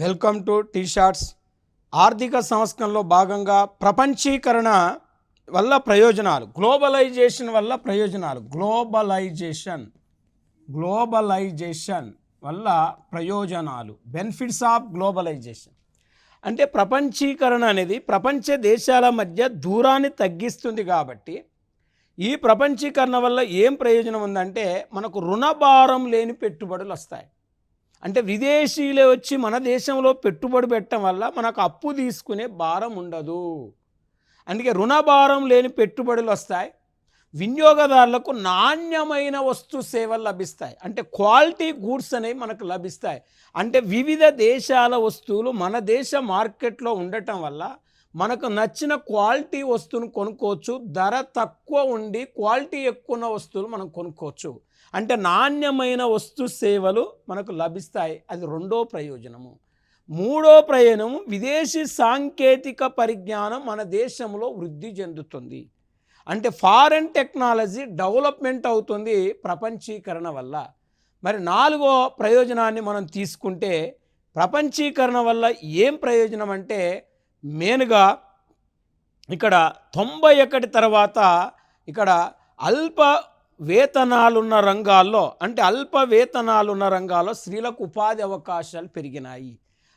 Welcome to tea shorts. ఆర్థిక సంస్కరణలో భాగంగా ప్రపంచీకరణ వల్ల ప్రయోజనాలు, గ్లోబలైజేషన్ వల్ల ప్రయోజనాలు, గ్లోబలైజేషన్ వల్ల ప్రయోజనాలు, బెనిఫిట్స్ ఆఫ్ గ్లోబలైజేషన్. అంటే ప్రపంచీకరణ అనేది ప్రపంచ దేశాల మధ్య దూరాన్ని తగ్గిస్తుంది. కాబట్టి ఈ ప్రపంచీకరణ వల్ల ఏం ప్రయోజనం ఉందంటే మనకు రుణభారం లేని పెట్టుబడులు వస్తాయి. అంటే విదేశీయులే వచ్చి మన దేశంలో పెట్టుబడి పెట్టడం వల్ల మనకు అప్పు తీసుకునే భారం ఉండదు. అందుకే రుణభారం లేని పెట్టుబడులు వస్తాయి. వినియోగదారులకు నాణ్యమైన వస్తు సేవలు లభిస్తాయి. అంటే క్వాలిటీ గూడ్స్ అనేవి మనకు లభిస్తాయి. అంటే వివిధ దేశాల వస్తువులు మన దేశ మార్కెట్లో ఉండటం వల్ల మనకు నచ్చిన క్వాలిటీ వస్తువును కొనుక్కోవచ్చు. ధర తక్కువ ఉండి క్వాలిటీ ఎక్కువ ఉన్న వస్తువులు మనం కొనుక్కోవచ్చు. అంటే నాణ్యమైన వస్తు సేవలు మనకు లభిస్తాయి. అది రెండో ప్రయోజనము. మూడో ప్రయోజనము, విదేశీ సాంకేతిక పరిజ్ఞానం మన దేశంలో వృద్ధి చెందుతుంది. అంటే ఫారెన్ టెక్నాలజీ డెవలప్మెంట్ అవుతుంది ప్రపంచీకరణ వల్ల. మరి నాలుగో ప్రయోజనాన్ని మనం తీసుకుంటే, ప్రపంచీకరణ వల్ల ఏం ప్రయోజనం అంటే మెయిన్గా ఇక్కడ 91 తర్వాత ఇక్కడ అల్ప వేతనాలున్న రంగాల్లో, అంటే అల్ప వేతనాలున్న రంగాల్లో స్త్రీలకు ఉపాధి అవకాశాలు పెరిగినాయి.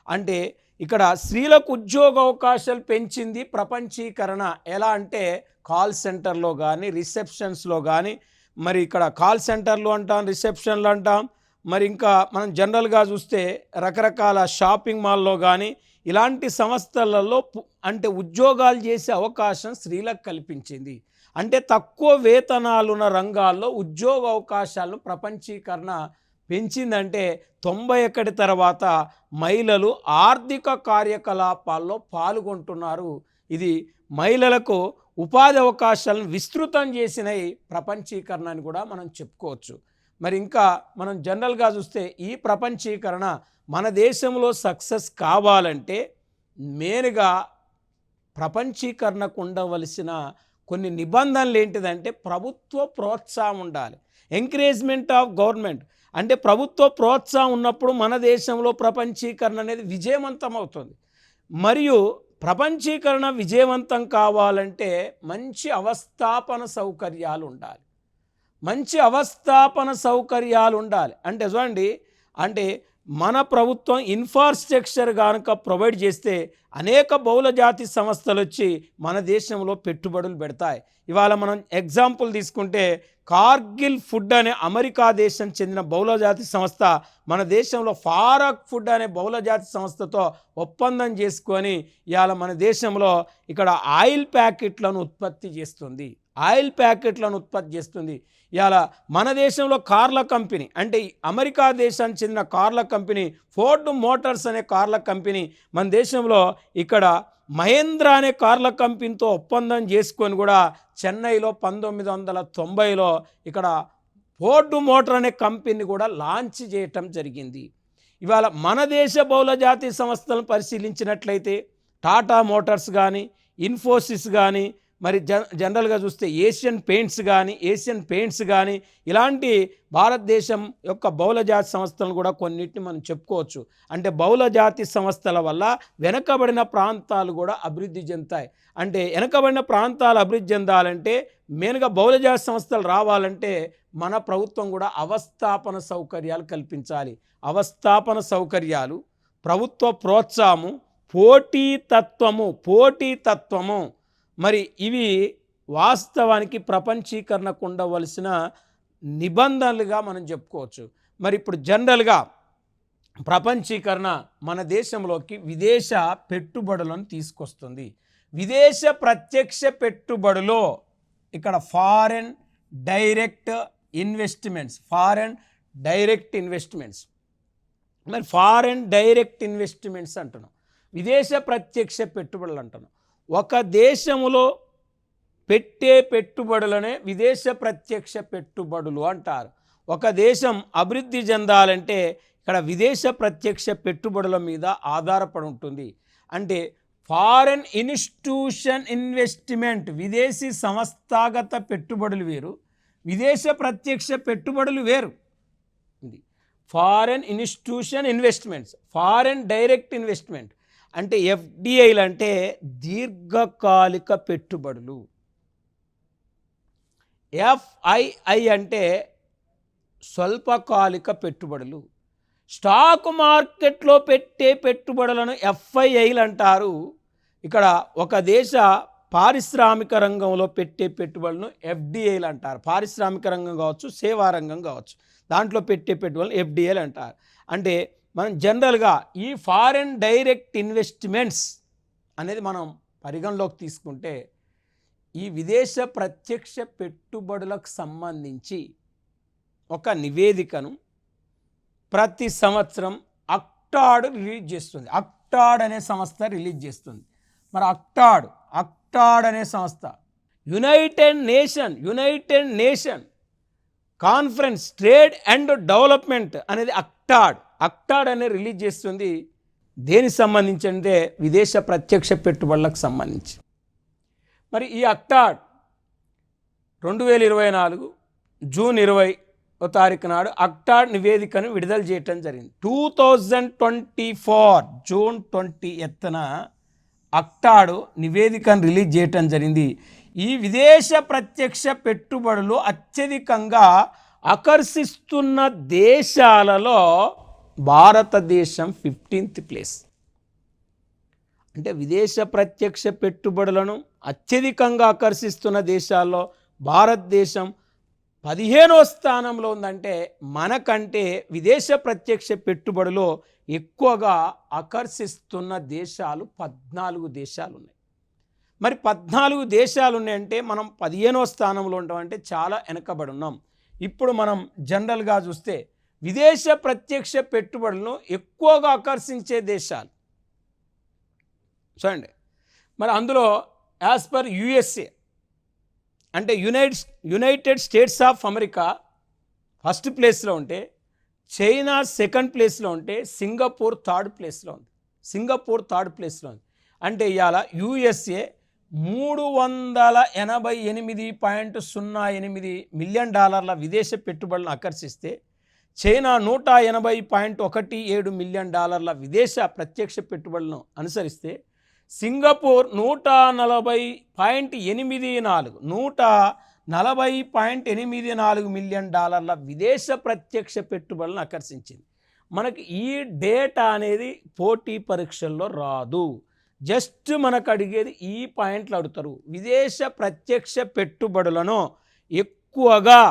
అంటే ఇక్కడ స్త్రీలకు ఉద్యోగ అవకాశాలు పెంచింది ప్రపంచీకరణ. ఎలా అంటే కాల్ సెంటర్లో కానీ, రిసెప్షన్స్లో కానీ, మరి ఇక్కడ కాల్ సెంటర్లు అంటాం, రిసెప్షన్లు అంటాం. మరి ఇంకా మనం జనరల్గా చూస్తే రకరకాల షాపింగ్ మాల్లో కానీ ఇలాంటి సంస్థలలో అంటే ఉద్యోగాలు చేసే అవకాశం స్త్రీలకు కల్పించింది. అంటే తక్కువ వేతనాలున్న రంగాల్లో ఉద్యోగ అవకాశాలను ప్రపంచీకరణ పెంచిందంటే 91 తర్వాత మహిళలు ఆర్థిక కార్యకలాపాల్లో పాల్గొంటున్నారు. ఇది మహిళలకు ఉపాధి అవకాశాలను విస్తృతం చేసినవి ప్రపంచీకరణ అని కూడా మనం చెప్పుకోవచ్చు. మరి ఇంకా మనం జనరల్గా చూస్తే ఈ ప్రపంచీకరణ మన దేశంలో సక్సెస్ కావాలంటే మెయిన్గా ప్రపంచీకరణకు ఉండవలసిన కొన్ని నిబంధనలు ఏంటిదంటే ప్రభుత్వ ప్రోత్సాహం ఉండాలి. Encouragement of government. అంటే ప్రభుత్వ ప్రోత్సాహం ఉన్నప్పుడు మన దేశంలో ప్రపంచీకరణ అనేది విజయవంతం అవుతుంది. మరియు ప్రపంచీకరణ విజయవంతం కావాలంటే మంచి అవస్థాపన సౌకర్యాలు ఉండాలి. అంటే చూడండి, అంటే మన ప్రభుత్వం ఇన్ఫ్రాస్ట్రక్చర్ కనుక ప్రొవైడ్ చేస్తే అనేక బహుళజాతి సంస్థలు వచ్చి మన దేశంలో పెట్టుబడులు పెడతాయి. ఇవాళ మనం ఎగ్జాంపుల్ తీసుకుంటే కార్గిల్ ఫుడ్ అనే అమెరికా దేశం చెందిన బహుళజాతి సంస్థ మన దేశంలో ఫారక్ ఫుడ్ అనే బహుళజాతి సంస్థతో ఒప్పందం చేసుకొని ఇవాళ మన దేశంలో ఇక్కడ ఆయిల్ ప్యాకెట్లను ఉత్పత్తి చేస్తుంది. ఇవాళ మన దేశంలో కార్ల కంపెనీ, అంటే అమెరికా దేశానికి చెందిన కార్ల కంపెనీ ఫోర్డ్ మోటార్స్ అనే కార్ల కంపెనీ మన దేశంలో ఇక్కడ మహేంద్ర అనే కార్ల కంపెనీతో ఒప్పందం చేసుకొని కూడా చెన్నైలో 1990లో ఇక్కడ ఫోర్డ్ మోటార్ అనే కంపెనీ కూడా లాంచ్ చేయటం జరిగింది. ఇవాళ మన దేశ బహుళజాతి సంస్థలను పరిశీలించినట్లయితే టాటా మోటార్స్ కానీ, ఇన్ఫోసిస్ కానీ, మరి జనరల్గా చూస్తే ఏషియన్ పెయింట్స్ కానీ ఇలాంటి భారతదేశం యొక్క బహుళజాతి సంస్థలను కూడా కొన్నిటిని మనం చెప్పుకోవచ్చు. అంటే బహుళజాతి సంస్థల వల్ల వెనకబడిన ప్రాంతాలు కూడా అభివృద్ధి చెందుతాయి. అంటే వెనకబడిన ప్రాంతాలు అభివృద్ధి చెందాలంటే మెయిన్గా బహుళజాతి సంస్థలు రావాలంటే మన ప్రభుత్వం కూడా అవస్థాపన సౌకర్యాలు కల్పించాలి. అవస్థాపన సౌకర్యాలు, ప్రభుత్వ ప్రోత్సాహము, పోటీతత్వము మరి ఇవి వాస్తవానికి ప్రపంచీకరణకు ఉండవలసిన నిబంధనలుగా మనం చెప్పుకోవచ్చు. మరి ఇప్పుడు జనరల్గా ప్రపంచీకరణ మన దేశంలోకి విదేశ పెట్టుబడులను తీసుకొస్తుంది. విదేశ ప్రత్యక్ష పెట్టుబడులో ఇక్కడ ఫారెన్ డైరెక్ట్ ఇన్వెస్ట్మెంట్స్, మరి ఫారెన్ డైరెక్ట్ ఇన్వెస్ట్మెంట్స్ అంటున్నాం, విదేశ ప్రత్యక్ష పెట్టుబడులు అంటున్నాం. ఒక దేశంలో పెట్టే పెట్టుబడులనే విదేశ ప్రత్యక్ష పెట్టుబడులు అంటారు. ఒక దేశం అభివృద్ధి చెందాలంటే ఇక్కడ విదేశ ప్రత్యక్ష పెట్టుబడుల మీద ఆధారపడి ఉంటుంది. అంటే ఫారెన్ ఇన్స్టిట్యూషన్ ఇన్వెస్ట్మెంట్, విదేశీ సంస్థాగత పెట్టుబడులు వేరు, విదేశ ప్రత్యక్ష పెట్టుబడులు వేరు. Foreign institution investments, foreign direct investment అంటే ఎఫ్డిఐలు అంటే దీర్ఘకాలిక పెట్టుబడులు. ఎఫ్ఐఐ అంటే స్వల్పకాలిక పెట్టుబడులు. స్టాక్ మార్కెట్లో పెట్టే పెట్టుబడులను ఎఫ్ఐఐలు అంటారు. ఇక్కడ ఒక దేశ పారిశ్రామిక రంగంలో పెట్టే పెట్టుబడులను ఎఫ్డిఐలు అంటారు. పారిశ్రామిక రంగం కావచ్చు, సేవా రంగం కావచ్చు, దాంట్లో పెట్టే పెట్టుబడులు ఎఫ్డిఐలు అంటారు. అంటే మనం జనరల్గా ఈ ఫారెన్ డైరెక్ట్ ఇన్వెస్ట్మెంట్స్ అనేది మనం పరిగణలోకి తీసుకుంటే ఈ విదేశ ప్రత్యక్ష పెట్టుబడులకు సంబంధించి ఒక నివేదికను ప్రతి సంవత్సరం అక్టాడ్ రిలీజ్ చేస్తుంది. అక్టాడ్ అనే సంస్థ రిలీజ్ చేస్తుంది. మరి అక్టాడ్ అనే సంస్థ United nation conference trade and development అనేది అక్టాడ్ అనేది రిలీజ్ చేస్తుంది. దేనికి సంబంధించి అంటే విదేశ ప్రత్యక్ష పెట్టుబడులకు సంబంధించి. మరి ఈ అక్టాడ్ 2024 జూన్ 20వ తారీఖు నాడు అక్టాడ్ నివేదికను విడుదల చేయటం జరిగింది. 2024 జూన్ 20న అక్టాడ్ నివేదికను రిలీజ్ చేయటం జరిగింది. ఈ విదేశ ప్రత్యక్ష పెట్టుబడులు అత్యధికంగా ఆకర్షిస్తున్న దేశాలలో భారతదేశం 15th ప్లేస్. అంటే విదేశ ప్రత్యక్ష పెట్టుబడులను అత్యధికంగా ఆకర్షిస్తున్న దేశాల్లో భారతదేశం 15వ స్థానంలో ఉందంటే మనకంటే విదేశ ప్రత్యక్ష పెట్టుబడులు ఎక్కువగా ఆకర్షిస్తున్న దేశాలు 14 దేశాలు ఉన్నాయి. మరి 14 దేశాలు ఉన్నాయంటే మనం 15వ స్థానంలో ఉంటామంటే చాలా వెనకబడి ఉన్నాం. ఇప్పుడు మనం జనరల్గా చూస్తే విదేశ ప్రత్యక్ష పెట్టుబడులను ఎక్కువగా ఆకర్షించే దేశాలు చూడండి. మరి అందులో యాజ్ పర్ యుఎస్ఏ అంటే United states of America first ప్లేస్లో ఉంటే, చైనా సెకండ్ ప్లేస్లో ఉంటే, సింగపూర్ థర్డ్ ప్లేస్లో ఉంది. అంటే ఇవాళ యుఎస్ఏ $388.08 మిలియన్ విదేశ పెట్టుబడులను ఆకర్షిస్తే, చైనా $180.17 మిలియన్ విదేశ ప్రత్యక్ష పెట్టుబడులను అనుసరిస్తే, సింగపూర్ $140.84 మిలియన్ విదేశ ప్రత్యక్ష పెట్టుబడులను ఆకర్షించింది. మనకి ఈ డేటా అనేది పోటీ పరీక్షల్లో రాదు. జస్ట్ మనకు అడిగేది ఈ పాయింట్లు అడుగుతారు. విదేశ ప్రత్యక్ష పెట్టుబడులను ఎక్కువగా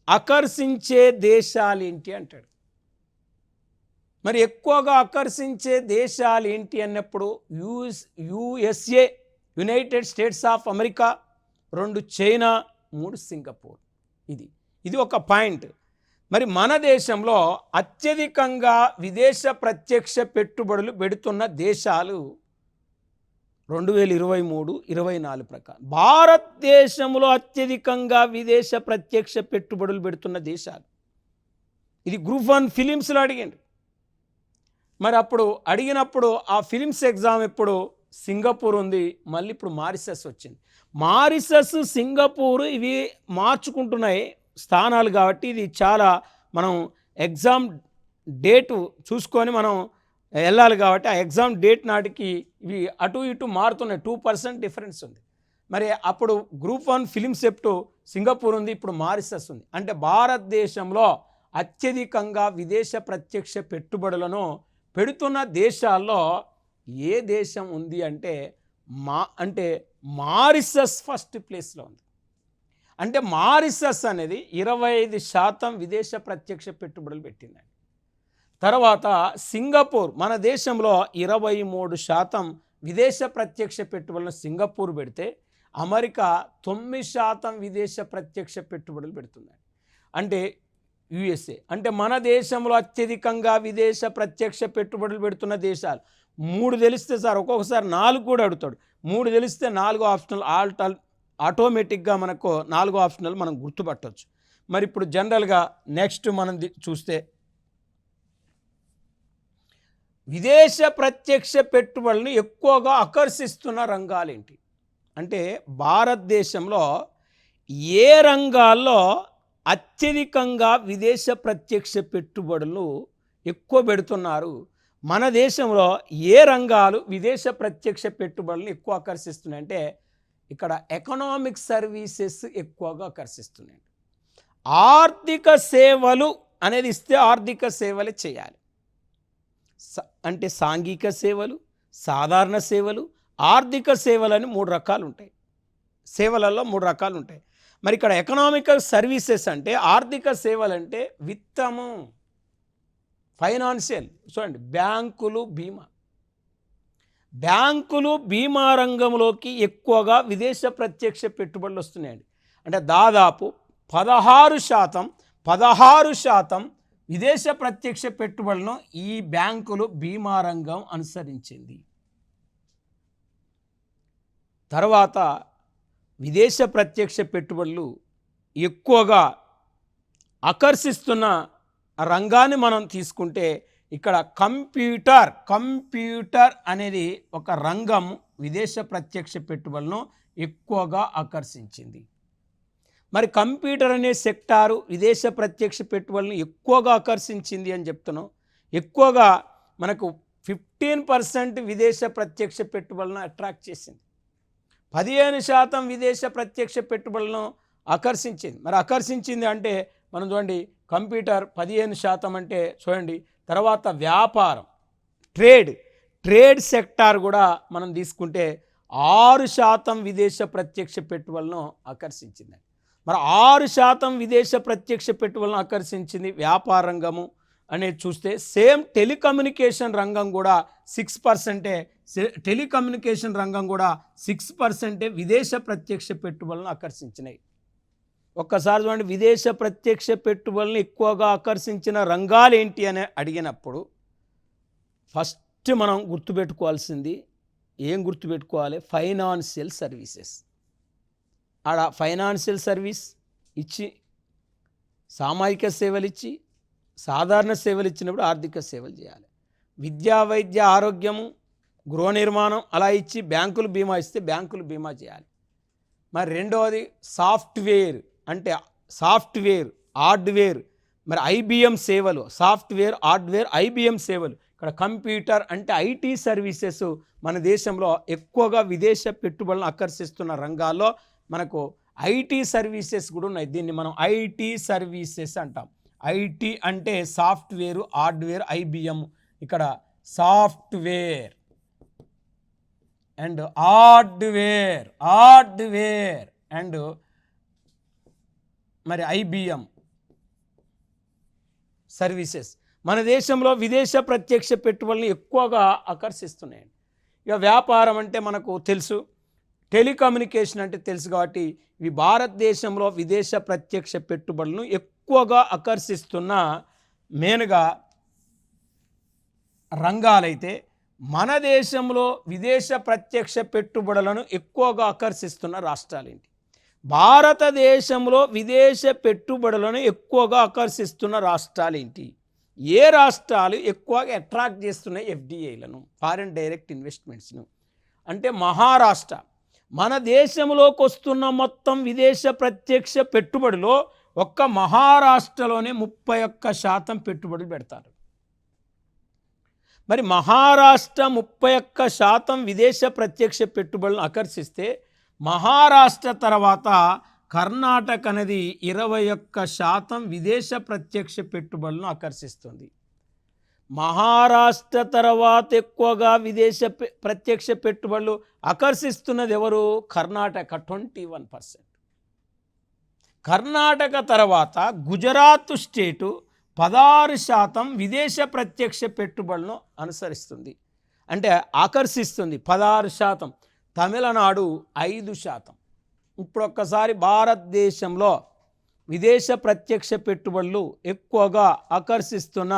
ఆకర్షించే దేశాలు ఏంటి అంటాడు. మరి ఎక్కువగా ఆకర్షించే దేశాలు ఏంటి అన్నప్పుడు USA, United states of America, 2 China, 3 Singapore. ఇది ఒక పాయింట్. మరి మన దేశంలో అత్యధికంగా విదేశ ప్రత్యక్ష పెట్టుబడులు పెడుతున్న దేశాలు 2023-24 ప్రకారం భారతదేశంలో అత్యధికంగా విదేశ ప్రత్యక్ష పెట్టుబడులు పెడుతున్న దేశాలు. ఇది గ్రూప్ 1 ఫిలిమ్స్లో అడిగింది. మరి అప్పుడు అడిగినప్పుడు ఆ ఫిలిమ్స్ ఎగ్జామ్ ఎప్పుడు సింగపూర్ ఉంది, మళ్ళీ ఇప్పుడు మారిషస్ వచ్చింది. మారిషస్, సింగపూర్ ఇవి మార్చుకుంటున్నాయి స్థానాలు కాబట్టి ఇది చాలా మనం ఎగ్జామ్ డేటు చూసుకొని మనం వెళ్ళాలి కాబట్టి ఆ ఎగ్జామ్ డేట్ నాటికి ఇవి అటు ఇటు మారుతున్నాయి. 2% డిఫరెన్స్ ఉంది. మరి అప్పుడు గ్రూప్ 1 ఫిలిమ్స్ ఎప్పుడు సింగపూర్ ఉంది, ఇప్పుడు మారిషస్ ఉంది. అంటే భారతదేశంలో అత్యధికంగా విదేశ ప్రత్యక్ష పెట్టుబడులను పెడుతున్న దేశాల్లో ఏ దేశం ఉంది అంటే మారిషస్ ఫస్ట్ ప్లేస్లో ఉంది. అంటే మారిషస్ అనేది 25% విదేశ ప్రత్యక్ష పెట్టుబడులు పెట్టిందండి. తర్వాత సింగపూర్, మన దేశంలో 23% విదేశ ప్రత్యక్ష పెట్టుబడులను సింగపూర్ పెడితే, అమెరికా 9% విదేశ ప్రత్యక్ష పెట్టుబడులు పెడుతుందండి. అంటే యుఎస్ఏ అంటే మన దేశంలో అత్యధికంగా విదేశ ప్రత్యక్ష పెట్టుబడులు పెడుతున్న దేశాలు 3 తెలిస్తే సార్ ఒక్కొక్కసారి 4 కూడా అడుగుతాడు. 3 తెలిస్తే 4 ఆప్షనల్ ఆటోమేటిక్గా మనకు 4 ఆప్షనల్ మనం గుర్తుపట్టవచ్చు. మరి ఇప్పుడు జనరల్గా నెక్స్ట్ మనం చూస్తే విదేశ ప్రత్యక్ష పెట్టుబడులను ఎక్కువగా ఆకర్షిస్తున్న రంగాలు ఏంటి అంటే భారతదేశంలో ఏ రంగాల్లో అత్యధికంగా విదేశ ప్రత్యక్ష పెట్టుబడులు ఎక్కువ పెడుతున్నారు. మన దేశంలో ఏ రంగాలు విదేశ ప్రత్యక్ష పెట్టుబడులను ఎక్కువ ఆకర్షిస్తున్నాయంటే ఇక్కడ ఎకనామిక్ సర్వీసెస్ ఎక్కువగా ఆకర్షిస్తున్నాయి. ఆర్థిక సేవలు అనేది ఇస్తే ఆర్థిక సేవలే చేయాలి. అంటే సాంఘిక సేవలు, సాధారణ సేవలు, ఆర్థిక సేవలని 3 రకాలు ఉంటాయి. సేవలలో 3 రకాలు ఉంటాయి. మరి ఇక్కడ ఎకనామికల్ సర్వీసెస్ అంటే ఆర్థిక సేవలు అంటే విత్తము, ఫైనాన్షియల్. చూడండి, బ్యాంకులు బీమా రంగంలోకి ఎక్కువగా విదేశ ప్రత్యక్ష పెట్టుబడులు వస్తున్నాయండి. అంటే దాదాపు 16% విదేశ ప్రత్యక్ష పెట్టుబడులను ఈ బ్యాంకులు బీమా రంగం అనుసరించింది. తర్వాత విదేశ ప్రత్యక్ష పెట్టుబడులు ఎక్కువగా ఆకర్షిస్తున్న రంగాన్ని మనం తీసుకుంటే ఇక్కడ కంప్యూటర్ అనేది ఒక రంగం విదేశ ప్రత్యక్ష పెట్టుబడులను ఎక్కువగా ఆకర్షించింది. మరి కంప్యూటర్ అనే సెక్టారు విదేశ ప్రత్యక్ష పెట్టుబడులను ఎక్కువగా ఆకర్షించింది అని చెప్తున్నాం. ఎక్కువగా మనకు 15% విదేశ ప్రత్యక్ష పెట్టుబడులను అట్రాక్ట్ చేసింది. 15% విదేశ ప్రత్యక్ష పెట్టుబడులను ఆకర్షించింది. మరి ఆకర్షించింది అంటే మనం చూడండి, కంప్యూటర్ 15% అంటే చూడండి. తర్వాత వ్యాపారం, ట్రేడ్ సెక్టార్ కూడా మనం తీసుకుంటే 6% విదేశ ప్రత్యక్ష పెట్టుబడులను ఆకర్షించింది. మరి 6% విదేశ ప్రత్యక్ష పెట్టుబడులను ఆకర్షించింది వ్యాపార రంగము అనేది చూస్తే, సేమ్ టెలికమ్యూనికేషన్ రంగం కూడా 6%. టెలికమ్యూనికేషన్ రంగం కూడా 6% విదేశ ప్రత్యక్ష పెట్టుబడులను ఆకర్షించినాయి. ఒక్కసారి చూడండి, విదేశ ప్రత్యక్ష పెట్టుబడులను ఎక్కువగా ఆకర్షించిన రంగాలు ఏంటి అని అడిగినప్పుడు ఫస్ట్ మనం గుర్తుపెట్టుకోవాల్సింది ఏం గుర్తుపెట్టుకోవాలి? Financial services. ఆడ ఫైనాన్షియల్ సర్వీస్ ఇచ్చి, సామాజిక సేవలు ఇచ్చి, సాధారణ సేవలు ఇచ్చినప్పుడు ఆర్థిక సేవలు చేయాలి. విద్యా, వైద్య, ఆరోగ్యము, గృహ నిర్మాణం అలా ఇచ్చి బ్యాంకులు బీమా ఇస్తే బ్యాంకులు బీమా చేయాలి. మరి రెండవది సాఫ్ట్వేర్, అంటే హార్డ్వేర్, మరి ఐబిఎం సేవలు, సాఫ్ట్వేర్, హార్డ్వేర్, ఐబిఎం సేవలు. ఇక్కడ కంప్యూటర్ అంటే ఐటీ సర్వీసెస్ మన దేశంలో ఎక్కువగా విదేశ పెట్టుబడులను ఆకర్షిస్తున్న రంగాల్లో మనకు ఐటీ సర్వీసెస్ కూడా ఉన్నాయి. దీన్ని మనం ఐటీ సర్వీసెస్ అంటాం. ఐటీ అంటే సాఫ్ట్వేర్, హార్డ్వేర్, ఐబిఎం. ఇక్కడ సాఫ్ట్వేర్ అండ్ హార్డ్వేర్ అండ్ మరి ఐబిఎం సర్వీసెస్ మన దేశంలో విదేశ ప్రత్యక్ష పెట్టుబడులను ఎక్కువగా ఆకర్షిస్తున్నాయండి. ఇక వ్యాపారం అంటే మనకు తెలుసు, టెలికమ్యూనికేషన్ అంటే తెలుసు. కాబట్టి ఇవి భారతదేశంలో విదేశ ప్రత్యక్ష పెట్టుబడులను ఎక్కువగా ఆకర్షిస్తున్న మెయిన్గా రంగాలైతే, మన దేశంలో విదేశ ప్రత్యక్ష పెట్టుబడులను ఎక్కువగా ఆకర్షిస్తున్న రాష్ట్రాలేంటి? భారతదేశంలో విదేశ పెట్టుబడులను ఎక్కువగా ఆకర్షిస్తున్న రాష్ట్రాలేంటి? ఏ రాష్ట్రాలు ఎక్కువగా అట్రాక్ట్ చేస్తున్నాయి ఎఫ్డిఐలను, ఫారిన్ డైరెక్ట్ ఇన్వెస్ట్మెంట్స్ను? అంటే మహారాష్ట్ర. మన దేశంలోకి వస్తున్న మొత్తం విదేశ ప్రత్యక్ష పెట్టుబడిలో ఒక్క మహారాష్ట్రలోనే 31% పెట్టుబడులు పెడతారు. మరి మహారాష్ట్ర 31% విదేశ ప్రత్యక్ష పెట్టుబడులను ఆకర్షిస్తే, మహారాష్ట్ర తర్వాత కర్ణాటక అనేది 21% విదేశ ప్రత్యక్ష పెట్టుబడులను ఆకర్షిస్తుంది. మహారాష్ట్ర తర్వాత ఎక్కువగా విదేశ ప్రత్యక్ష పెట్టుబడులు ఆకర్షిస్తున్నది ఎవరు? కర్ణాటక 21%. కర్ణాటక తర్వాత గుజరాత్ స్టేటు 16% విదేశ ప్రత్యక్ష పెట్టుబడులను అనుసరిస్తుంది, అంటే ఆకర్షిస్తుంది 16%. తమిళనాడు 5%. ఇప్పుడు ఒక్కసారి భారతదేశంలో విదేశ ప్రత్యక్ష పెట్టుబడులు ఎక్కువగా ఆకర్షిస్తున్న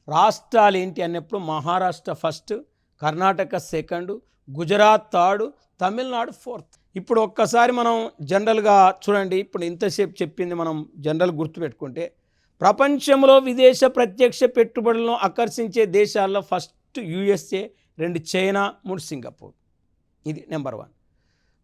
రాష్ట్రాలు ఏంటి అన్నప్పుడు Maharashtra first, Karnataka second, Gujarat third, Tamil Nadu fourth. ఇప్పుడు ఒక్కసారి మనం జనరల్గా చూడండి, ఇప్పుడు ఇంతసేపు చెప్పింది మనం జనరల్ గుర్తుపెట్టుకుంటే, ప్రపంచంలో విదేశ ప్రత్యక్ష పెట్టుబడులను ఆకర్షించే దేశాల్లో ఫస్ట్ USA, 2 చైనా, 3 సింగపూర్. ఇది నెంబర్ 1.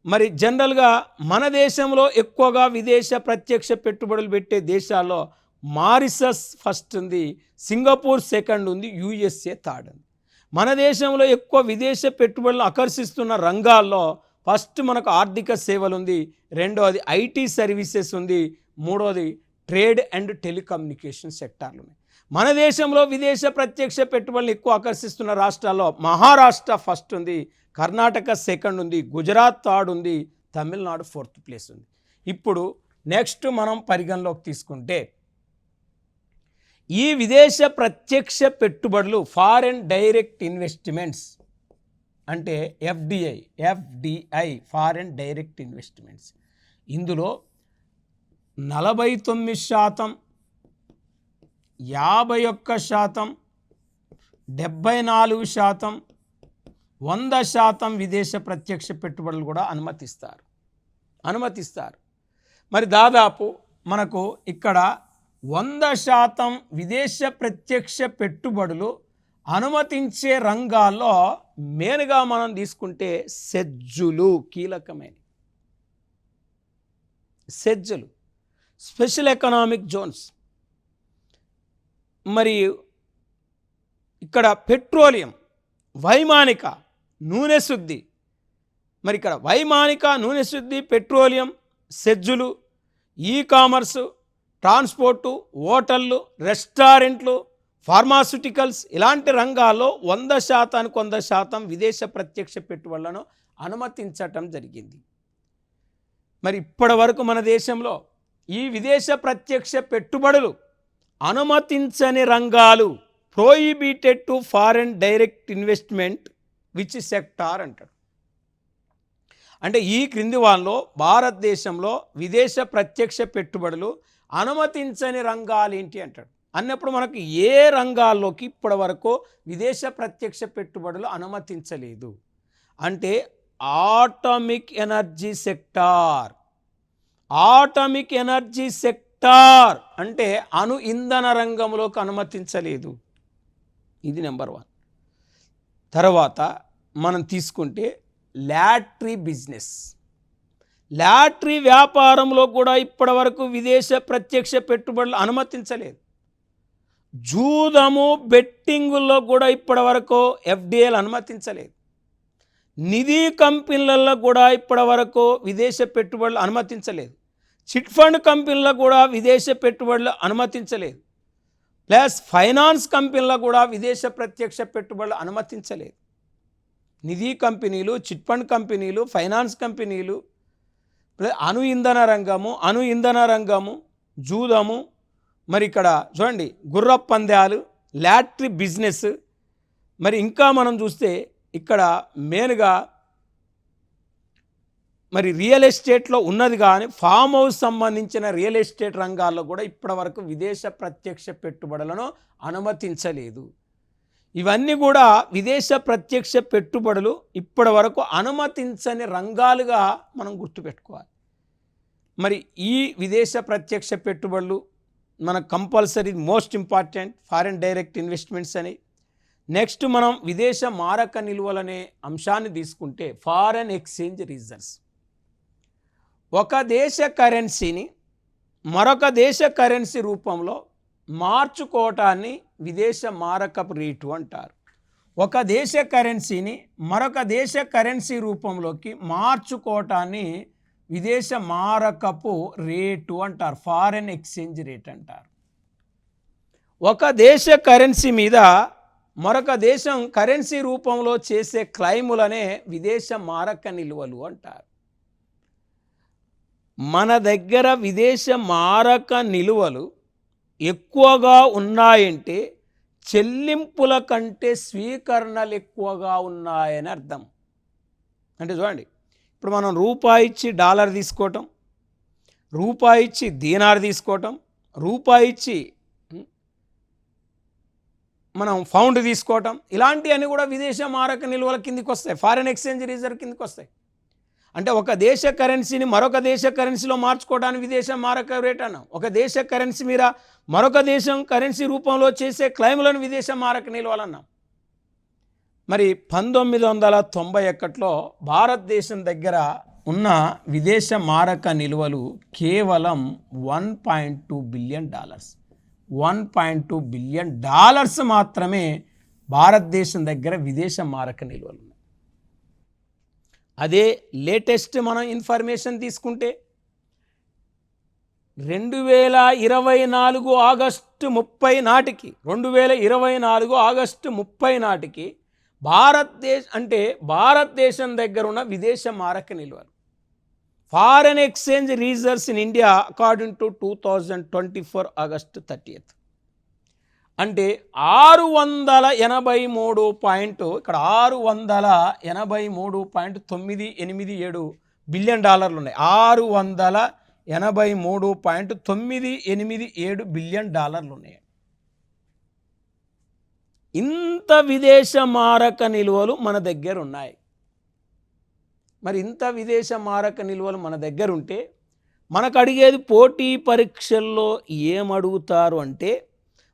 మరి జనరల్గా మన దేశంలో ఎక్కువగా విదేశ ప్రత్యక్ష పెట్టుబడులు పెట్టే దేశాల్లో మారిషస్ ఫస్ట్ ఉంది, సింగపూర్ సెకండ్ ఉంది, యుఎస్ఏ థర్డ్ ఉంది. మన దేశంలో ఎక్కువ విదేశ పెట్టుబడులు ఆకర్షిస్తున్న రంగాల్లో ఫస్ట్ మనకు ఆర్థిక సేవలు ఉంది, రెండోది ఐటీ సర్వీసెస్ ఉంది, మూడోది ట్రేడ్ అండ్ టెలికమ్యూనికేషన్ సెక్టార్లు ఉన్నాయి. మన దేశంలో విదేశ ప్రత్యక్ష పెట్టుబడులు ఎక్కువ ఆకర్షిస్తున్న రాష్ట్రాల్లో మహారాష్ట్ర ఫస్ట్ ఉంది, కర్ణాటక సెకండ్ ఉంది, గుజరాత్ థర్డ్ ఉంది, తమిళనాడు ఫోర్త్ ప్లేస్ ఉంది. ఇప్పుడు నెక్స్ట్ మనం పరిగణలోకి తీసుకుంటే ఈ విదేశ ప్రత్యక్ష పెట్టుబడులు ఫారెన్ డైరెక్ట్ ఇన్వెస్ట్మెంట్స్ అంటే ఎఫ్డిఐ ఫారెన్ డైరెక్ట్ ఇన్వెస్ట్మెంట్స్, ఇందులో 49%, 51%, 74%, 100% విదేశ ప్రత్యక్ష పెట్టుబడులు కూడా అనుమతిస్తారు. మరి దాదాపు మనకు ఇక్కడ 100% విదేశ ప్రత్యక్ష పెట్టుబడులు అనుమతించే రంగాల్లో మెయిన్గా మనం తీసుకుంటే సెజ్జులు కీలకమైన సెజ్జులు, స్పెషల్ ఎకనామిక్ జోన్స్. మరి ఇక్కడ పెట్రోలియం, వైమానిక, నూనె శుద్ధి, మరి ఇక్కడ వైమానిక, నూనె శుద్ధి, పెట్రోలియం, సెజ్జులు, ఈ కామర్సు, ట్రాన్స్పోర్టు, హోటళ్ళు, రెస్టారెంట్లు, ఫార్మాస్యూటికల్స్ ఇలాంటి రంగాల్లో 100% విదేశ ప్రత్యక్ష పెట్టుబడులను అనుమతించటం జరిగింది. మరి ఇప్పటి వరకు మన దేశంలో ఈ విదేశ ప్రత్యక్ష పెట్టుబడులు అనుమతించని రంగాలు prohibited to foreign direct investment which sector అంటాడు. అంటే ఈ క్రింది వాళ్ళలో భారతదేశంలో విదేశ ప్రత్యక్ష పెట్టుబడులు అనుమతించని రంగాలు ఏంటి అంటాడు. అన్నప్పుడు మనకు ఏ రంగాల్లోకి ఇప్పటి వరకు విదేశ ప్రత్యక్ష పెట్టుబడులు అనుమతించలేదు అంటే ఆటమిక్ ఎనర్జీ సెక్టార్ అంటే అణు ఇంధన రంగంలోకి అనుమతించలేదు. ఇది నెంబర్ 1. తర్వాత మనం తీసుకుంటే లాటరీ బిజినెస్, లాటరీ వ్యాపారంలో కూడా ఇప్పటి వరకు విదేశ ప్రత్యక్ష పెట్టుబడులు అనుమతించలేదు. జూదము, బెట్టింగుల్లో కూడా ఇప్పటి వరకు ఎఫ్డిఐలు అనుమతించలేదు. నిధి కంపెనీలలో కూడా ఇప్పటి వరకు విదేశ పెట్టుబడులు అనుమతించలేదు. చిట్ ఫండ్ కంపెనీలో కూడా విదేశ పెట్టుబడులు అనుమతించలేదు. ప్లస్ ఫైనాన్స్ కంపెనీలో కూడా విదేశ ప్రత్యక్ష పెట్టుబడులు అనుమతించలేదు. నిధి కంపెనీలు, చిట్ ఫండ్ కంపెనీలు, ఫైనాన్స్ కంపెనీలు, అణు ఇంధన రంగము, జూదము, మరి ఇక్కడ చూడండి గుర్రపు పందాలు, లాటరీ బిజినెస్, మరి ఇంకా మనం చూస్తే ఇక్కడ మెయిన్గా మరి రియల్ ఎస్టేట్లో ఉన్నది కానీ ఫామ్ హౌస్ సంబంధించిన రియల్ ఎస్టేట్ రంగాల్లో కూడా ఇప్పటి వరకు విదేశ ప్రత్యక్ష పెట్టుబడులను అనుమతించలేదు. ఇవన్నీ కూడా విదేశ ప్రత్యక్ష పెట్టుబడులు ఇప్పటి వరకు అనుమతించని రంగాలుగా మనం గుర్తుపెట్టుకోవాలి. మరి ఈ విదేశ ప్రత్యక్ష పెట్టుబడులు మనకు compulsory most important foreign direct investments అని. నెక్స్ట్ మనం విదేశ మారక నిల్వలనే అంశాన్ని తీసుకుంటే ఫారెన్ ఎక్స్చేంజ్ రిజర్వ్స్, ఒక దేశ కరెన్సీని మరొక దేశ కరెన్సీ రూపంలో మార్చుకోవటాన్ని విదేశ మారకపు రేటు అంటారు. ఒక దేశ కరెన్సీని మరొక దేశ కరెన్సీ రూపంలోకి మార్చుకోవటాన్ని విదేశ మారకపు రేటు అంటారు, ఫారెన్ ఎక్స్చేంజ్ రేట్ అంటారు. ఒక దేశ కరెన్సీ మీద మరొక దేశం కరెన్సీ రూపంలో చేసే క్లైములనే విదేశ మారక నిల్వలు అంటారు. మన దగ్గర విదేశ మారక నిల్వలు ఎక్కువగా ఉన్నాయంటే చెల్లింపుల కంటే స్వీకరణలు ఎక్కువగా ఉన్నాయని అర్థం. అంటే చూడండి, ఇప్పుడు మనం రూపాయి ఇచ్చి డాలర్ తీసుకోవటం, రూపాయి ఇచ్చి దీనార్ తీసుకోవటం, రూపాయి ఇచ్చి మనం పౌండ్ తీసుకోవటం, ఇలాంటివన్నీ కూడా విదేశ మారక నిల్వల కిందికి వస్తాయి, ఫారెన్ ఎక్స్చేంజ్ రిజర్వ్ కిందికి వస్తాయి. అంటే ఒక దేశ కరెన్సీని మరొక దేశ కరెన్సీలో మార్చుకోవడానికి విదేశ మారక రేట్ అన్నాం. ఒక దేశ కరెన్సీ మీద మరొక దేశం కరెన్సీ రూపంలో చేసే క్లైములను విదేశ మారక నిల్వలు అన్నాం. మరి 1991లో భారతదేశం దగ్గర ఉన్న విదేశ మారక నిల్వలు కేవలం $1.2 బిలియన్. $1.2 బిలియన్ మాత్రమే భారతదేశం దగ్గర విదేశ మారక నిల్వలు ఉన్నాయి. అదే లేటెస్ట్ మనం ఇన్ఫర్మేషన్ తీసుకుంటే 2024 ఆగస్టు 30 నాటికి 2024 ఆగస్టు 30 నాటికి భారతదేశం దగ్గర ఉన్న విదేశ మారక నిల్వలు foreign exchange reserves in India according to 2024 August 30th అంటే 683 ఇక్కడ $683.987 బిలియన్ ఉన్నాయి. $683.987 బిలియన్ ఉన్నాయి. ఇంత విదేశ మారక నిల్వలు మన దగ్గర ఉన్నాయి. మరి ఇంత విదేశ మారక నిల్వలు మన దగ్గర ఉంటే మనకు అడిగేది పోటీ పరీక్షల్లో ఏమడుగుతారు అంటే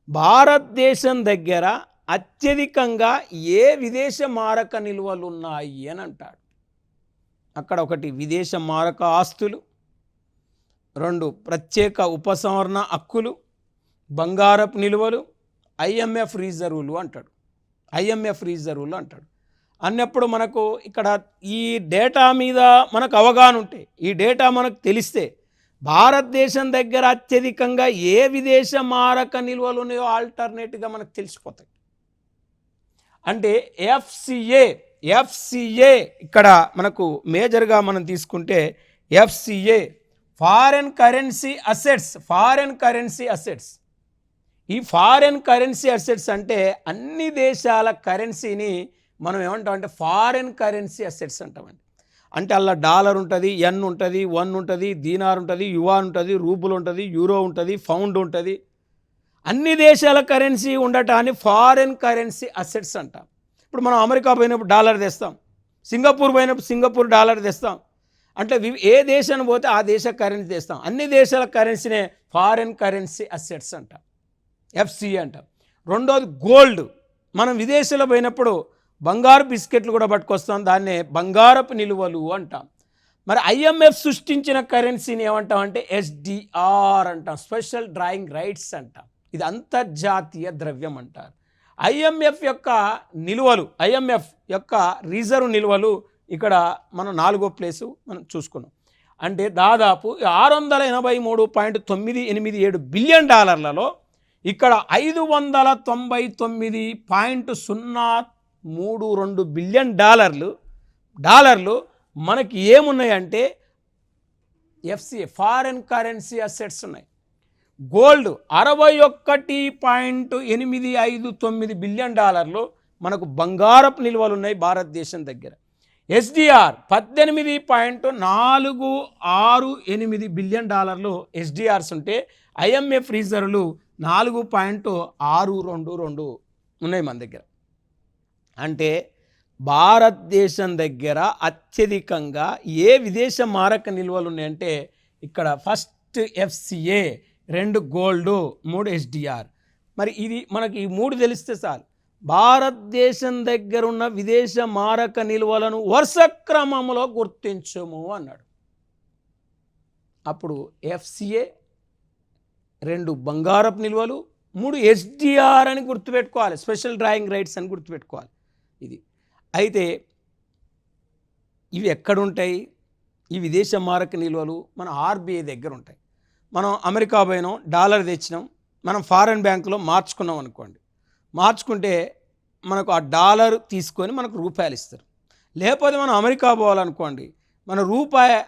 భారతదేశం దగ్గర అత్యధికంగా ఏ విదేశ మారక నిల్వలు ఉన్నాయి అని అంటాడు. అక్కడ ఒకటి విదేశ మారక ఆస్తులు, 2 ప్రత్యేక ఉపసంహరణ హక్కులు, బంగారపు నిల్వలు, IMF రిజర్వులు అంటాడు. అన్నప్పుడు మనకు ఇక్కడ ఈ డేటా మీద మనకు అవగాహన ఉంటే, ఈ డేటా మనకు తెలిస్తే భారతదేశం దగ్గర అత్యధికంగా ఏ విదేశ మారక నిల్వలు ఉన్నాయో ఆల్టర్నేట్గా మనకు తెలిసిపోతాయి. అంటే ఎఫ్సిఏ ఇక్కడ మనకు మేజర్గా మనం తీసుకుంటే ఎఫ్సిఏ ఫారెన్ కరెన్సీ అసెట్స్. ఈ ఫారెన్ కరెన్సీ అసెట్స్ అంటే అన్ని దేశాల కరెన్సీని మనం ఏమంటాం అంటే ఫారెన్ కరెన్సీ అసెట్స్ అంటామండి. అంటే అలా డాలర్ ఉంటుంది, ఎన్ ఉంటుంది, వన్ ఉంటుంది, దీనార్ ఉంటుంది, యువాన్ ఉంటుంది, రూబుల్ ఉంటుంది, యూరో ఉంటుంది, పౌండ్ ఉంటుంది. అన్ని దేశాల కరెన్సీ ఉండటాన్ని ఫారెన్ కరెన్సీ అసెట్స్ అంటాం. ఇప్పుడు మనం అమెరికా పోయినప్పుడు డాలర్ తెస్తాం, సింగపూర్ పోయినప్పుడు సింగపూర్ డాలర్ తెస్తాం. అంటే ఏ దేశాన్ని పోతే ఆ దేశ కరెన్సీ తెస్తాం. అన్ని దేశాల కరెన్సీనే ఫారెన్ కరెన్సీ అసెట్స్ అంటాం, ఎఫ్సిఏ అంటాం. రెండోది గోల్డ్. మనం విదేశాల్లో పోయినప్పుడు బంగారు బిస్కెట్లు కూడా పట్టుకొస్తాం, దాన్నే బంగారపు నిల్వలు అంటాం. మరి IMF సృష్టించిన కరెన్సీని ఏమంటాం అంటే SDR అంటాం, స్పెషల్ డ్రాయింగ్ రైట్స్ అంటాం. ఇది అంతర్జాతీయ ద్రవ్యం అంటారు. IMF యొక్క రిజర్వ్ నిల్వలు ఇక్కడ మనం 4వ ప్లేసు మనం చూసుకున్నాం. అంటే దాదాపు $683.987 బిలియన్ ఇక్కడ $599.032 బిలియన్ డాలర్లు మనకి ఏమున్నాయంటే ఎఫ్సిఏ ఫారెన్ కరెన్సీ అసెట్స్ ఉన్నాయి. గోల్డ్ $61.859 బిలియన్ మనకు బంగారపు నిల్వలు ఉన్నాయి భారతదేశం దగ్గర. SDR $18.468 బిలియన్ SDRs ఉంటే IMF రిజర్వ్లు 4.622 ఉన్నాయి మన దగ్గర. అంటే భారతదేశం దగ్గర అత్యధికంగా ఏ విదేశ మారక నిల్వలు ఉన్నాయంటే ఇక్కడ ఫస్ట్ FCA, 2 గోల్డ్, 3 SDR. మరి ఇది మనకి ఈ 3 తెలిస్తే చాలు. భారతదేశం దగ్గర ఉన్న విదేశ మారక నిల్వలను వరుస క్రమంలో గుర్తించము అన్నాడు. అప్పుడు FCA, 2 బంగారపు నిల్వలు, 3 SDR అని గుర్తుపెట్టుకోవాలి, స్పెషల్ డ్రాయింగ్ రైట్స్ అని గుర్తుపెట్టుకోవాలి. ఇది అయితే ఇవి ఎక్కడుంటాయి? ఈ విదేశ మారక నిల్వలు మన RBI దగ్గర ఉంటాయి. మనం అమెరికా పోయినాం, డాలర్ తెచ్చినాం, మనం ఫారెన్ బ్యాంకులో మార్చుకున్నాం అనుకోండి. మార్చుకుంటే మనకు ఆ డాలర్ తీసుకొని మనకు రూపాయలు ఇస్తారు. లేకపోతే మనం అమెరికా పోవాలనుకోండి, మన రూపాయి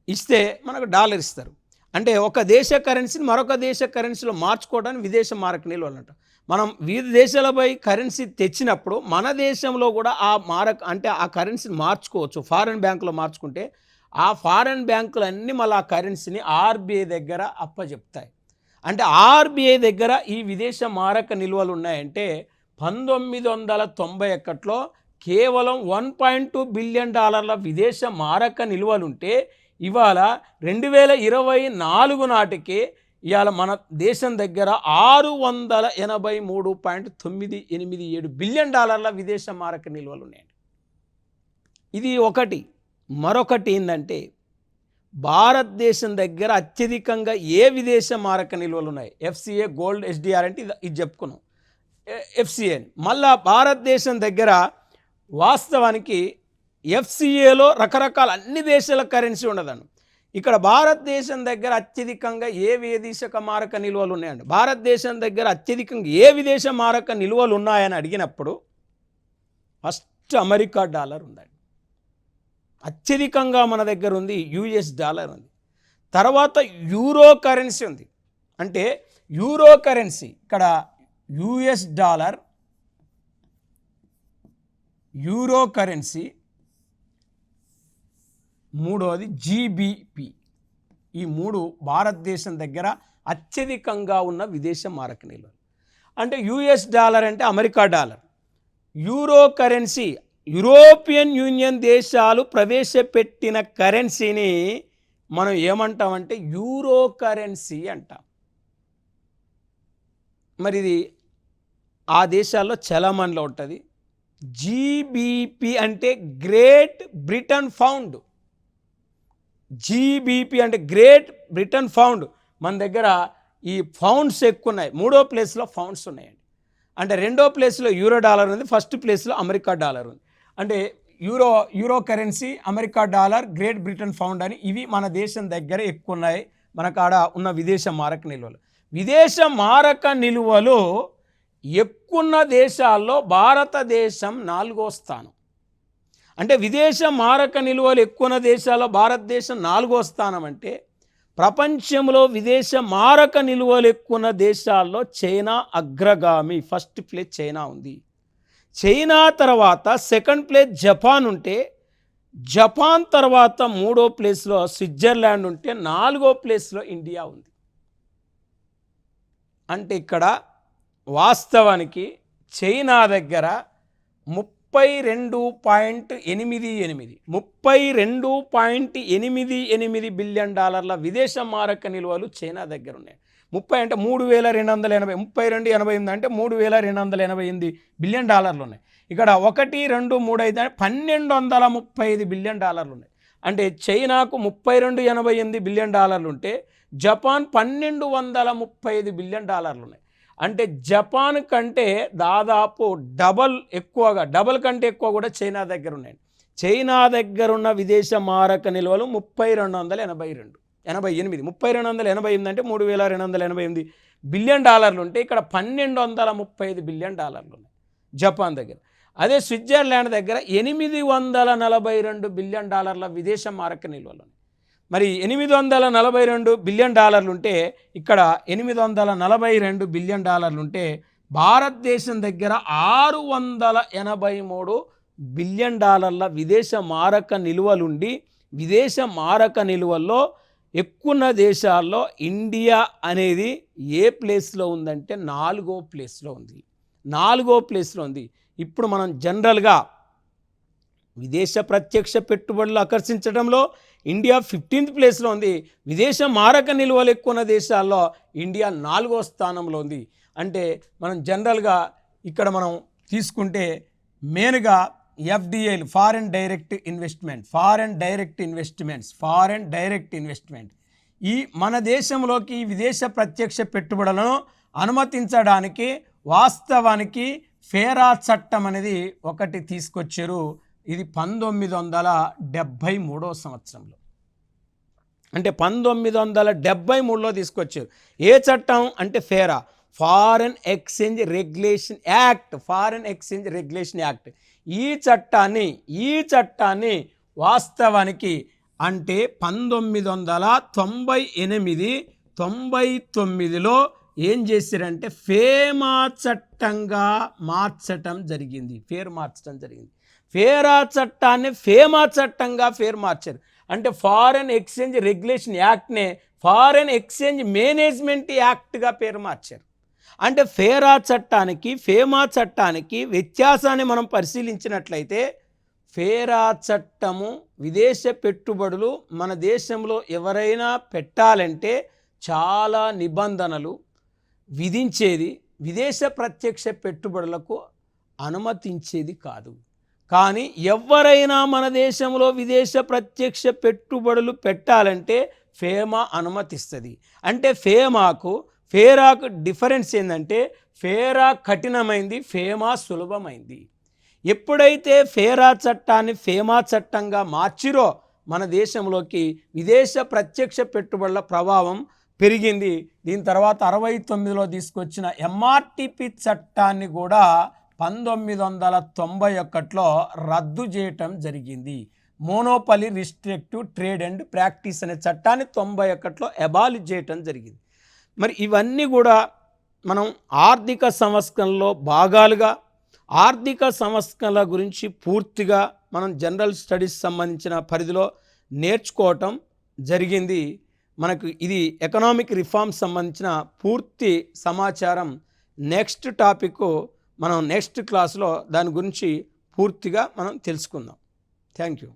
ఇస్తే మనకు డాలర్ ఇస్తారు. అంటే ఒక దేశ కరెన్సీని మరొక దేశ కరెన్సీలో మార్చుకోవడానికి విదేశ మారక నిల్వలు అంటాం. మనం వివిధ దేశాలపై కరెన్సీ తెచ్చినప్పుడు మన దేశంలో కూడా ఆ కరెన్సీని మార్చుకోవచ్చు. ఫారెన్ బ్యాంకులో మార్చుకుంటే ఆ ఫారెన్ బ్యాంకులన్నీ మళ్ళీ ఆ కరెన్సీని RBI దగ్గర అప్పచెప్తాయి. అంటే RBI దగ్గర ఈ విదేశ మారక నిల్వలు ఉన్నాయంటే 1991లో కేవలం $1.2 బిలియన్ విదేశ మారక నిల్వలుంటే ఇవాళ 2024 నాటికి ఇవాళ మన దేశం దగ్గర $683.987 బిలియన్ విదేశ మారక నిల్వలు ఉన్నాయండి. ఇది ఒకటి. మరొకటి ఏంటంటే భారతదేశం దగ్గర అత్యధికంగా ఏ విదేశ మారక నిల్వలు ఉన్నాయి? ఎఫ్సిఏ, గోల్డ్, ఎస్డిఆర్ అంటే ఇది చెప్పుకున్నాం. ఎఫ్సిఏ మళ్ళా భారతదేశం దగ్గర వాస్తవానికి ఎఫ్సిఏలో రకరకాల అన్ని దేశాల కరెన్సీ ఉండదండి. ఇక్కడ భారతదేశం దగ్గర అత్యధికంగా ఏ విదేశక మారక నిల్వలు ఉన్నాయండి? భారతదేశం దగ్గర అత్యధికంగా ఏ విదేశ మారక నిల్వలు ఉన్నాయని అడిగినప్పుడు ఫస్ట్ అమెరికా డాలర్ ఉందండి. అత్యధికంగా మన దగ్గర ఉంది యుఎస్ డాలర్ ఉంది. తర్వాత యూరో కరెన్సీ ఉంది. అంటే యూరో కరెన్సీ ఇక్కడ యుఎస్ డాలర్, యూరో కరెన్సీ, మూడవది జీబీపీ. ఈ మూడు భారతదేశం దగ్గర అత్యధికంగా ఉన్న విదేశ మారక నిల్వలు. అంటే యుఎస్ డాలర్ అంటే America dollar, euro currency European union దేశాలు ప్రవేశపెట్టిన కరెన్సీని మనం ఏమంటామంటే యూరో కరెన్సీ అంటాం. మరి ఇది ఆ దేశాల్లో చలామణిలో ఉంటుంది. జీబీపీ అంటే గ్రేట్ బ్రిటన్ పౌండ్. జీబీపీ అంటే గ్రేట్ బ్రిటన్ పౌండ్. మన దగ్గర ఈ పౌండ్స్ ఎక్కువ ఉన్నాయి. మూడో ప్లేస్లో పౌండ్స్ ఉన్నాయండి. అంటే రెండో ప్లేస్లో యూరో డాలర్ ఉంది, ఫస్ట్ ప్లేస్లో అమెరికా డాలర్ ఉంది. అంటే euro currency, America dollar, great Britain pound అని ఇవి మన దేశం దగ్గర ఎక్కువ ఉన్నాయి. మనకు ఆడ ఉన్న విదేశ మారక నిల్వలు. విదేశ మారక నిల్వలు ఎక్కువ దేశాల్లో భారతదేశం 4వ స్థానం. అంటే విదేశ మారక నిల్వలు ఎక్కువ దేశాల్లో భారతదేశం 4వ స్థానం. అంటే ప్రపంచంలో విదేశ మారక నిల్వలు ఎక్కువ దేశాల్లో చైనా అగ్రగామి. ఫస్ట్ ప్లేస్ చైనా ఉంది. చైనా తర్వాత సెకండ్ ప్లేస్ జపాన్ ఉంటే, జపాన్ తర్వాత మూడో ప్లేస్లో స్విట్జర్లాండ్ ఉంటే, 4వ ప్లేస్లో ఇండియా ఉంది. అంటే ఇక్కడ వాస్తవానికి చైనా దగ్గర 32.88 బిలియన్ డాలర్ల విదేశ మారక నిల్వలు చైనా దగ్గర ఉన్నాయి. 30 అంటే 3280, 3288 అంటే 3288 బిలియన్ డాలర్లు ఉన్నాయి. ఇక్కడ 1, 2, 3 అయితే 1235 బిలియన్ డాలర్లు ఉన్నాయి. అంటే చైనాకు 3288 బిలియన్ డాలర్లు ఉంటే జపాన్ 1235 బిలియన్ డాలర్లు ఉన్నాయి. అంటే జపాన్ కంటే దాదాపు డబల్ కంటే ఎక్కువ కూడా చైనా దగ్గర ఉన్నాయి. చైనా దగ్గర ఉన్న విదేశ మారక నిల్వలు 3288 అంటే 3288 బిలియన్ డాలర్లు ఉంటే ఇక్కడ 1235 బిలియన్ డాలర్లు ఉన్నాయి జపాన్ దగ్గర. అదే స్విట్జర్లాండ్ దగ్గర 842 బిలియన్ డాలర్ల విదేశ మారక నిల్వలు ఉన్నాయి. మరి 842 బిలియన్ డాలర్లు ఉంటే ఇక్కడ 842 బిలియన్ డాలర్లు ఉంటే భారతదేశం దగ్గర 683 బిలియన్ డాలర్ల విదేశ మారక నిల్వలుండి, విదేశ మారక నిల్వల్లో ఎక్కువ దేశాల్లో ఇండియా అనేది ఏ ప్లేస్లో ఉందంటే 4వ ప్లేస్లో ఉంది. 4వ ప్లేస్లో ఉంది. ఇప్పుడు మనం జనరల్గా విదేశ ప్రత్యక్ష పెట్టుబడులు ఆకర్షించడంలో ఇండియా 15th ప్లేస్లో ఉంది. విదేశ మారక నిల్వలు ఎక్కువ దేశాల్లో ఇండియా 4వ స్థానంలో ఉంది. అంటే మనం జనరల్గా ఇక్కడ మనం తీసుకుంటే మెయిన్గా ఎఫ్డిఐలు, ఫారెన్ డైరెక్ట్ ఇన్వెస్ట్మెంట్, ఈ మన దేశంలోకి విదేశ ప్రత్యక్ష పెట్టుబడులను అనుమతించడానికి వాస్తవానికి ఫేరా చట్టం అనేది ఒకటి తీసుకొచ్చారు. ఇది 1973 సంవత్సరంలో. అంటే 1973లో తీసుకొచ్చారు. ఏ చట్టం అంటే ఫేరా, ఫారెన్ ఎక్స్చేంజ్ రెగ్యులేషన్ యాక్ట్. ఈ చట్టాన్ని వాస్తవానికి అంటే 1998-99లో ఏం చేశారంటే ఫేమా చట్టంగా మార్చటం జరిగింది. ఫేరా చట్టాన్ని ఫేమా చట్టంగా మార్చారు. అంటే ఫారెన్ ఎక్స్చేంజ్ రెగ్యులేషన్ యాక్ట్నే ఫారెన్ ఎక్స్చేంజ్ మేనేజ్మెంట్ యాక్ట్గా పేరు మార్చారు. అంటే ఫేరా చట్టానికి ఫేమా చట్టానికి వ్యత్యాసాన్ని మనం పరిశీలించినట్లయితే, ఫేరా చట్టము విదేశ పెట్టుబడులు మన దేశంలో ఎవరైనా పెట్టాలంటే చాలా నిబంధనలు విధించేది, విదేశ ప్రత్యక్ష పెట్టుబడులకు అనుమతించేది కాదు. కానీ ఎవరైనా మన దేశంలో విదేశ ప్రత్యక్ష పెట్టుబడులు పెట్టాలంటే ఫేమా అనుమతిస్తుంది. అంటే ఫేరాకు డిఫరెన్స్ ఏంటంటే ఫేరా కఠినమైంది, ఫేమా సులభమైంది. ఎప్పుడైతే ఫేరా చట్టాన్ని ఫేమా చట్టంగా మార్చిరో మన దేశంలోకి విదేశ ప్రత్యక్ష పెట్టుబడుల ప్రభావం పెరిగింది. దీని తర్వాత 69లో తీసుకొచ్చిన ఎంఆర్టిపి చట్టాన్ని కూడా 1991లో రద్దు చేయటం జరిగింది. Monopoly restrictive trade and practice అనే చట్టాన్ని 91లో అబాలిష్ చేయటం జరిగింది. మరి ఇవన్నీ కూడా మనం ఆర్థిక సంస్కరణలో భాగాలుగా, ఆర్థిక సంస్కరణల గురించి పూర్తిగా మనం జనరల్ స్టడీస్ సంబంధించిన పరిధిలో నేర్చుకోవటం జరిగింది. మనకు ఇది ఎకనామిక్ రిఫార్మ్స్ సంబంధించిన పూర్తి సమాచారం నెక్స్ట్ టాపిక్ మనం నెక్స్ట్ క్లాస్లో దాని గురించి పూర్తిగా మనం తెలుసుకుందాం. Thank you.